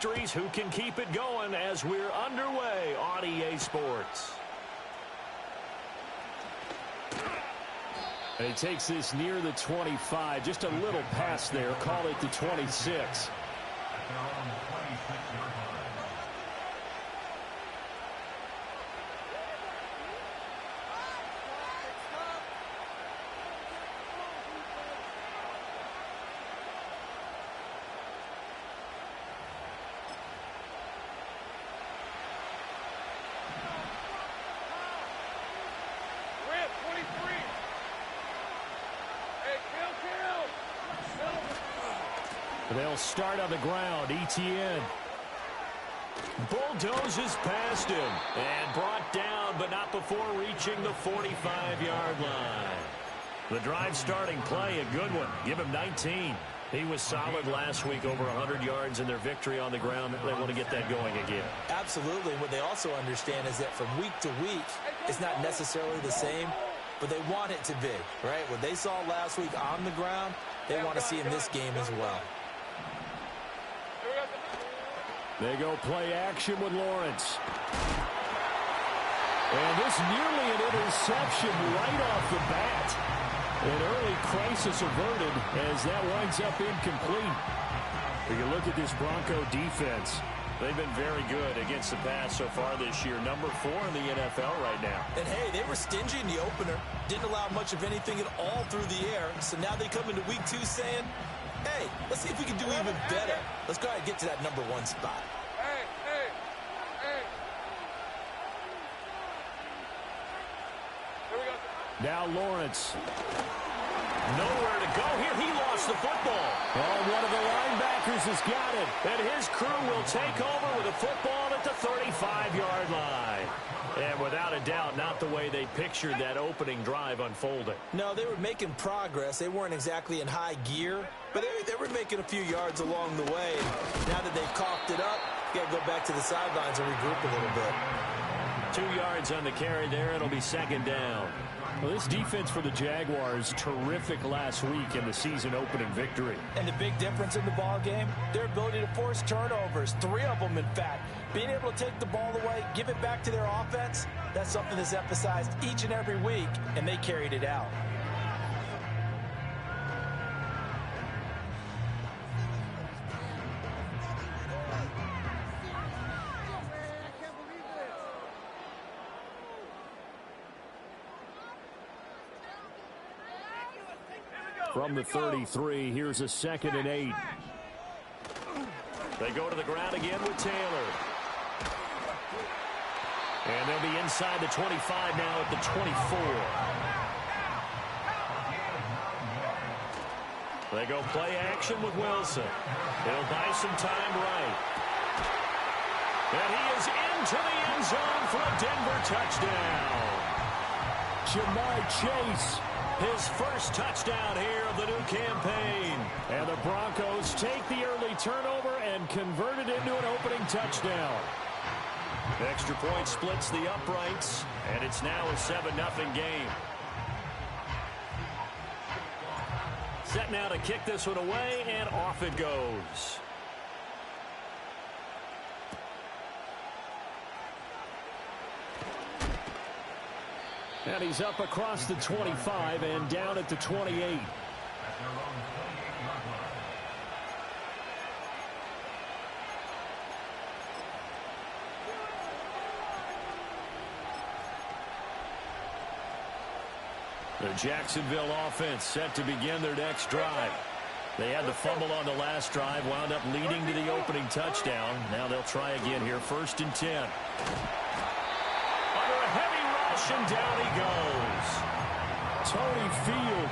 Who can keep it going as we're underway on EA Sports. And he takes this near the 25, just a little pass there, call it the 26. They'll start on the ground. Etienne bulldozes past him and brought down, but not before reaching the 45-yard line. The drive starting play, a good one. Give him 19. He was solid last week, over 100 yards in their victory on the ground. They want to get that going again. Absolutely. What they also understand is that from week to week, it's not necessarily the same, but they want it to be, right? What they saw last week on the ground, they want to see in this game as well. They go play action with Lawrence. And this nearly an interception right off the bat. An early crisis averted as that winds up incomplete. When you look at this Bronco defense, they've been very good against the pass so far this year. Number 4 in the NFL right now. And, hey, they were stingy in the opener. Didn't allow much of anything at all through the air. So now they come into week 2 saying, hey, let's see if we can do even better. Let's go ahead and get to that number 1 spot. Now Lawrence. Nowhere to go here. He lost the football. Oh, one of the linebackers has got it. And his crew will take over with a football at the 35-yard line. And without a doubt, not the way they pictured that opening drive unfolding. No, they were making progress. They weren't exactly in high gear, but they were making a few yards along the way. And now that they've coughed it up, you got to go back to the sidelines and regroup a little bit. 2 yards on the carry there. It'll be second down. Well, this defense for the Jaguars, terrific last week in the season-opening victory. And the big difference in the ball game, their ability to force turnovers, 3 of them, in fact. Being able to take the ball away, give it back to their offense, that's something that's emphasized each and every week, and they carried it out. From the 33, here's a 2nd and 8. They go to the ground again with Taylor. And they'll be inside the 25 now at the 24. They go play action with Wilson. He'll buy some time right. And he is into the end zone for a Denver touchdown. Ja'Marr Chase. His first touchdown here of the new campaign. And the Broncos take the early turnover and convert it into an opening touchdown. Extra point splits the uprights, and it's now a 7-0 game. Set now to kick this one away, and off it goes. And he's up across the 25 and down at the 28. The Jacksonville offense set to begin their next drive. They had the fumble on the last drive, wound up leading to the opening touchdown. Now they'll try again here, 1st and 10. Under a heavy rush, and down he goes. Tony Field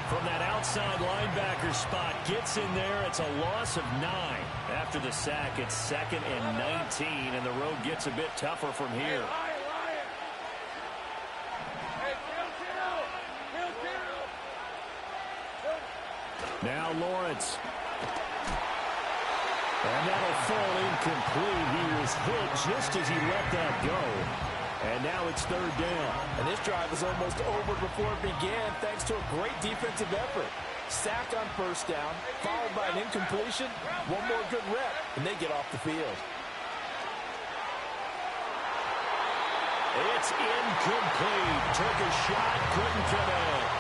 from that outside linebacker spot gets in there. It's a loss of 9. After the sack, it's 2nd and 19, and the road gets a bit tougher from here. Now Lawrence. And that'll fall incomplete. He was hit just as he let that go. And now it's 3rd down. And this drive was almost over before it began thanks to a great defensive effort. Sack on first down, followed by an incompletion, one more good rep, and they get off the field. It's incomplete. Took a shot, couldn't connect.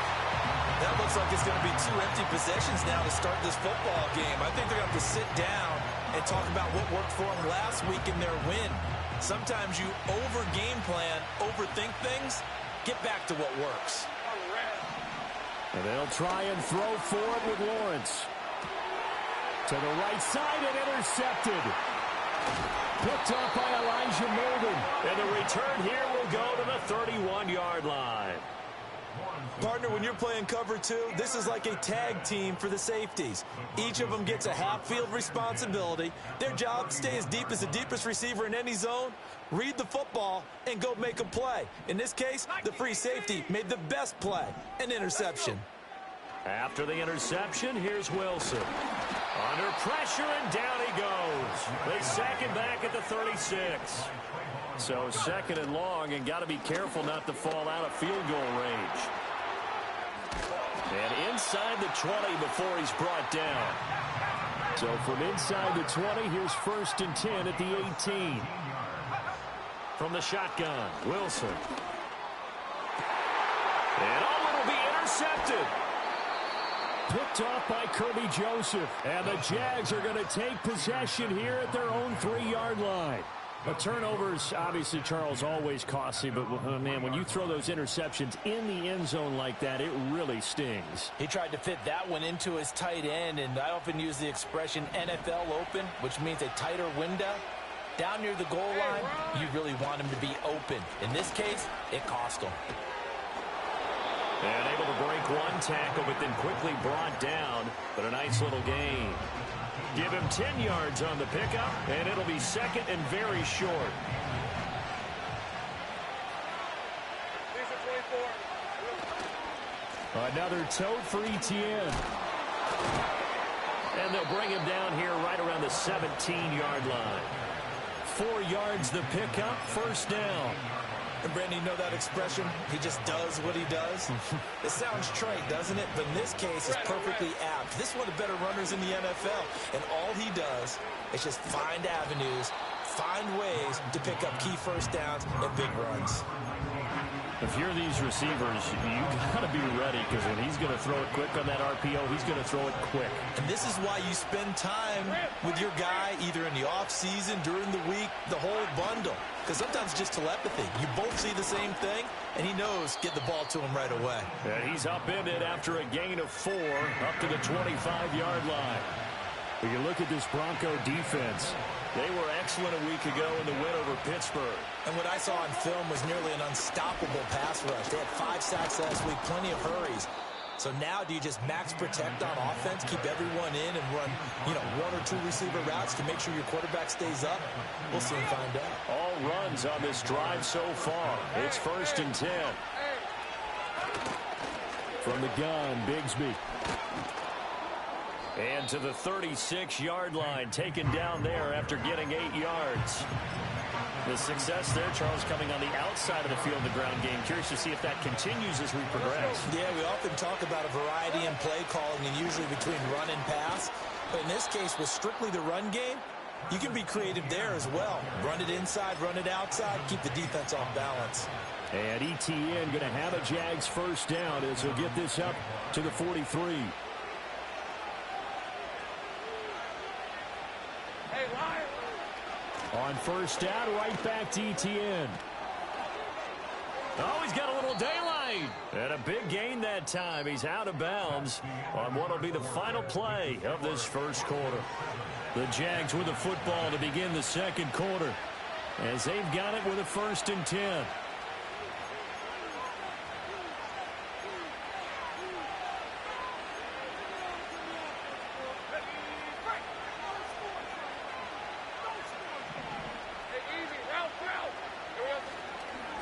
That looks like it's going to be 2 empty possessions now to start this football game. I think they're going to have to sit down and talk about what worked for them last week in their win. Sometimes you over-game plan, overthink things. Get back to what works. And they'll try and throw for it with Lawrence. To the right side and intercepted. Picked up by Elijah Molden. And the return here will go to the 31-yard line. Partner, when you're playing cover 2, this is like a tag team for the safeties. Each of them gets a half-field responsibility. Their job, stay as deep as the deepest receiver in any zone, read the football, and go make a play. In this case, the free safety made the best play, an interception. After the interception, here's Wilson. Under pressure, and down he goes. They sack him back at the 36. So second and long, and got to be careful not to fall out of field goal range. And inside the 20 before he's brought down. So from inside the 20, here's 1st and 10 at the 18. From the shotgun, Wilson. And it'll be intercepted. Picked off by Kirby Joseph. And the Jags are going to take possession here at their own 3-yard line. The turnovers, obviously, Charles, always costly, but, man, when you throw those interceptions in the end zone like that, it really stings. He tried to fit that one into his tight end, and I often use the expression NFL open, which means a tighter window. Down near the goal line, you really want him to be open. In this case, it cost him. And able to break one tackle, but then quickly brought down, but a nice little gain. Give him 10 yards on the pickup, and it'll be second and very short. Another tote for Etienne. And they'll bring him down here right around the 17-yard line. 4 yards the pickup, 1st down. And Brandon, you know that expression? He just does what he does. It sounds trite, doesn't it? But in this case, it's perfectly apt. This is one of the better runners in the NFL. And all he does is just find avenues, find ways to pick up key first downs and big runs. If you're these receivers, you got to be ready, because when he's going to throw it quick on that RPO, he's going to throw it quick. And this is why you spend time with your guy either in the offseason, during the week, the whole bundle. Because sometimes it's just telepathy. You both see the same thing, and he knows get the ball to him right away. And he's upended after a gain of 4 up to the 25-yard line. When you look at this Bronco defense, they were excellent a week ago in the win over Pittsburgh. And what I saw on film was nearly an unstoppable pass rush. They had 5 sacks last week, plenty of hurries. So now do you just max protect on offense, keep everyone in, and run, 1 or 2 receiver routes to make sure your quarterback stays up? We'll soon find out. All runs on this drive so far. It's 1st and 10. From the gun, Bigsby. And to the 36-yard line, taken down there after getting 8 yards. The success there, Charles, coming on the outside of the field, the ground game. Curious to see if that continues as we progress. Yeah, we often talk about a variety in play calling, and usually between run and pass. But in this case, with strictly the run game, you can be creative there as well. Run it inside, run it outside, keep the defense off balance. And Etienne going to have a Jags 1st down as he'll get this up to the 43. On 1st down, right back to Etienne. Oh, he's got a little daylight. And a big gain that time. He's out of bounds on what will be the final play of this 1st quarter. The Jags with the football to begin the 2nd quarter, as they've got it with a 1st and 10.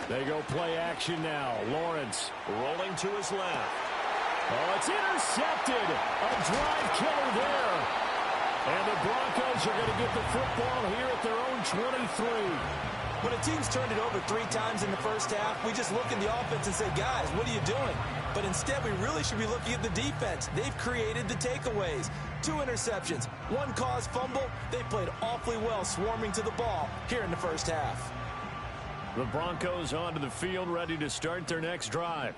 They go play action now. Lawrence rolling to his left. Oh, it's intercepted. A drive killer there. And the Broncos are going to get the football here at their own 23. When a team's turned it over 3 times in the first half, we just look at the offense and say, guys, what are you doing? But instead, we really should be looking at the defense. They've created the takeaways. 2 interceptions, 1 caused fumble. They played awfully well swarming to the ball here in the first half. The Broncos onto the field, ready to start their next drive.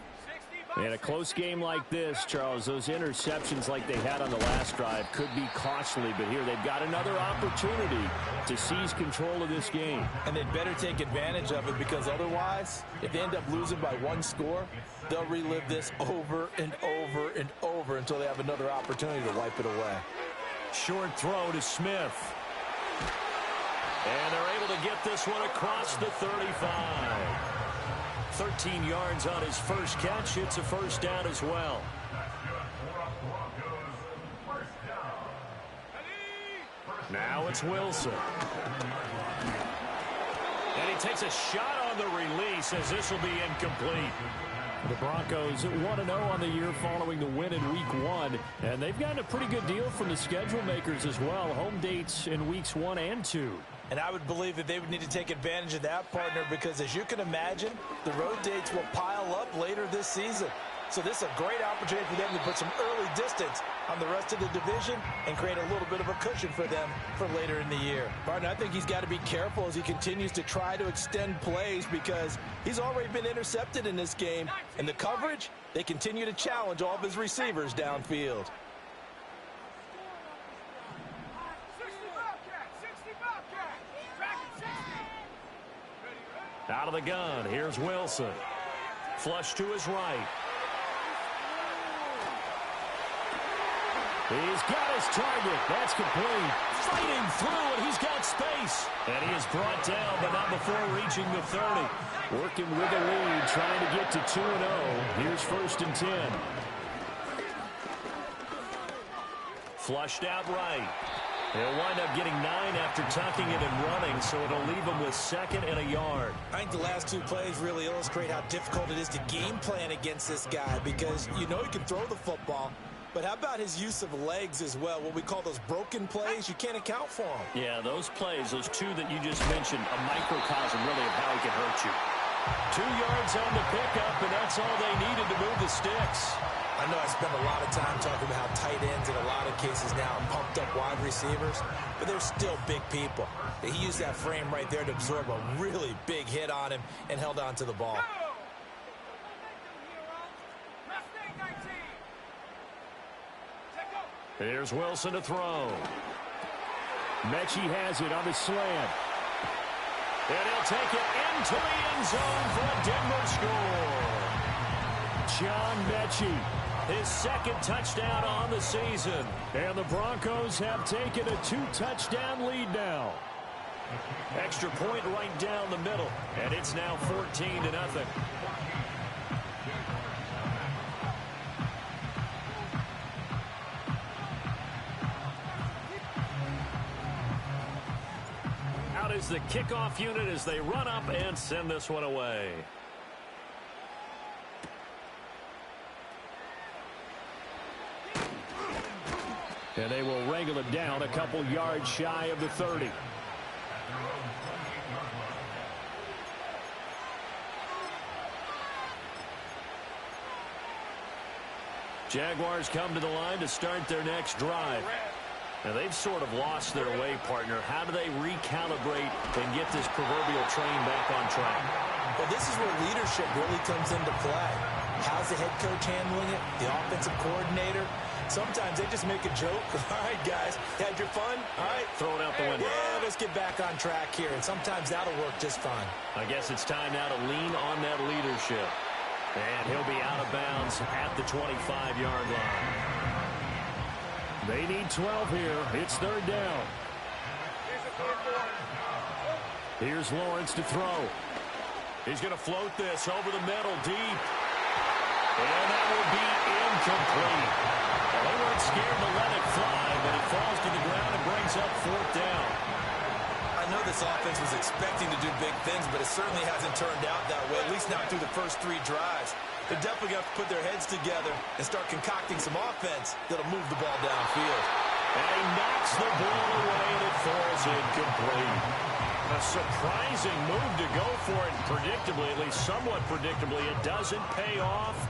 In a close game like this, Charles, those interceptions like they had on the last drive could be costly, but here they've got another opportunity to seize control of this game. And they'd better take advantage of it, because otherwise, if they end up losing by 1 score, they'll relive this over and over and over until they have another opportunity to wipe it away. Short throw to Smith. And they're able to get this one across the 35. 13 yards on his first catch. It's a first down as well. Now it's Wilson. And he takes a shot on the release as this will be incomplete. The Broncos 1-0 on the year following the win in Week 1. And they've gotten a pretty good deal from the schedule makers as well. Home dates in Weeks 1 and 2. And I would believe that they would need to take advantage of that, partner, because as you can imagine, the road dates will pile up later this season. So this is a great opportunity for them to put some early distance on the rest of the division and create a little bit of a cushion for them for later in the year. Partner, I think he's got to be careful as he continues to try to extend plays, because he's already been intercepted in this game. And the coverage, they continue to challenge all of his receivers downfield. Out of the gun, here's Wilson. Flush to his right. He's got his target. That's complete. Fighting through, and he's got space. And he is brought down, but not before reaching the 30. Working with the lead, trying to get to 2-0. Here's 1st and 10. Flushed out right. He'll wind up getting 9 after tucking it and running, so it'll leave him with 2nd and a yard. I think the last 2 plays really illustrate how difficult it is to game plan against this guy, because you know he can throw the football, but how about his use of legs as well? What we call those broken plays, you can't account for them. Yeah, those plays, those 2 that you just mentioned, a microcosm really of how he can hurt you. 2 yards on the pickup, and that's all they needed to move the sticks. I know I spend a lot of time talking about how tight ends in a lot of cases now are pumped up wide receivers, but they're still big people. He used that frame right there to absorb a really big hit on him and held on to the ball. Here's Wilson to throw. Mechie has it on the slant. And he'll take it into the end zone for a Denver score. John Mechie, his 2nd touchdown on the season. And the Broncos have taken a 2-touchdown lead now. Extra point right down the middle, and it's now 14-0. Out is the kickoff unit as they run up and send this one away. And they will wrangle it down a couple yards shy of the 30. Jaguars come to the line to start their next drive. Now, they've sort of lost their way, partner. How do they recalibrate and get this proverbial train back on track? Well, this is where leadership really comes into play. How's the head coach handling it? The offensive coordinator? Sometimes they just make a joke. All right, guys, had your fun? All right. Throw it out the window. Yeah, let's get back on track here. And sometimes that'll work just fine. I guess it's time now to lean on that leadership. And he'll be out of bounds at the 25-yard line. They need 12 here. It's 3rd down. Here's Lawrence to throw. He's going to float this over the middle deep. And that will be incomplete. Well, they weren't scared to let it fly, but it falls to the ground and brings up 4th down. I know this offense was expecting to do big things, but it certainly hasn't turned out that way, at least not through the first 3 drives. They're definitely going to have to put their heads together and start concocting some offense that'll move the ball downfield. And he knocks the ball away, and it falls incomplete. A surprising move to go for it. Predictably, at least somewhat predictably, it doesn't pay off.